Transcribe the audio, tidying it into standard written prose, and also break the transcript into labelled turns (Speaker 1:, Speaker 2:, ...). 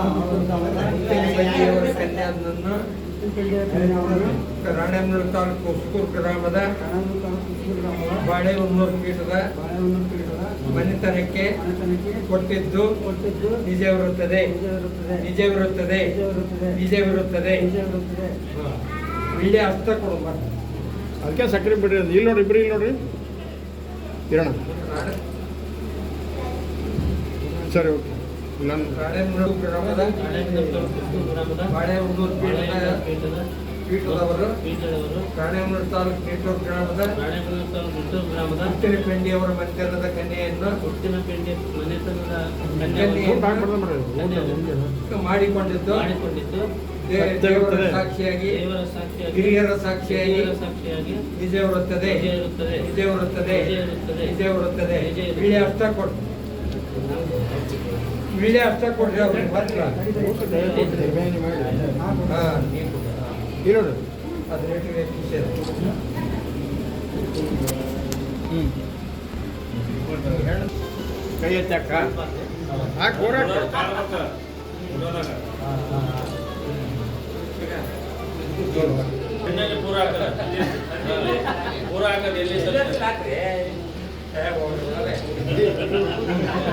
Speaker 1: ಮುತ್ತಿನಪಲ್ಲಿಯವರ ಕನ್ಯಾದನ್ನು ರಾಣೆಬೆನ್ನೂರು ತಾಲೂಕು ಉಸ್ಕೂರು ಗ್ರಾಮದ ಬಾಳೆಹೊನ್ನೂರು ಪೀಠದ ಮನೆತನಕ್ಕೆ ಕೊಟ್ಟಿದ್ದು ನಿಜವಿರುತ್ತದೆ ನಿಜವಿರುತ್ತದೆ ನಿಜವಿರುತ್ತದೆ. ಒಳ್ಳೆ ಅರ್ಥ ಕೊಡು.
Speaker 2: ಅದಕ್ಕೆ ಸಕ್ಕರೆ ಬಿಡ್ರಿ. ಇಲ್ಲಿ ನೋಡ್ರಿ, ಇಬ್ಬರು ಇಲ್ಲಿ ನೋಡ್ರಿ ಇರೋಣ. ಸರಿ, ಓಕೆ. ನಾನು
Speaker 1: ರಾಣೆಬೆನ್ನೂರು ಗ್ರಾಮದ ಬಾಳೆಹೊನ್ನೂರು ಪೀಠದವರು ರಾಣೆಬೆನ್ನೂರು ತಾಲೂಕು ನಿಟ್ಟೂರು ಗ್ರಾಮದ ಮುತ್ತಿನಪೆಂಡಿಯವರ ಮನೆತನದ ಕನ್ಯೆಯನ್ನು ಮಾಡಿಕೊಂಡಿದ್ದು ದೇವರ ಸಾಕ್ಷಿಯಾಗಿ ಹಿರಿಯರ ಸಾಕ್ಷಿಯಾಗಿ ನಿಜವಿರುತ್ತದೆ ನಿಜವಿರುತ್ತದೆ ನಿಜವಿರುತ್ತದೆ. ಒಳ್ಳೆ ಅರ್ಥ ಕೊಡು. ಒಳ್ಳೆ ಅರ್ಥ ಕೊಡ್ರಿ ಅವ್ರಿಗೆ ಮಾತ್ರ.
Speaker 2: ಇರೋದು
Speaker 1: ಅದು ರೇಟು
Speaker 2: ಕೈ ಎತ್ತಕ್ಕ ಹಾಕಿ ಹೋರಾಟ
Speaker 3: ಪೂರ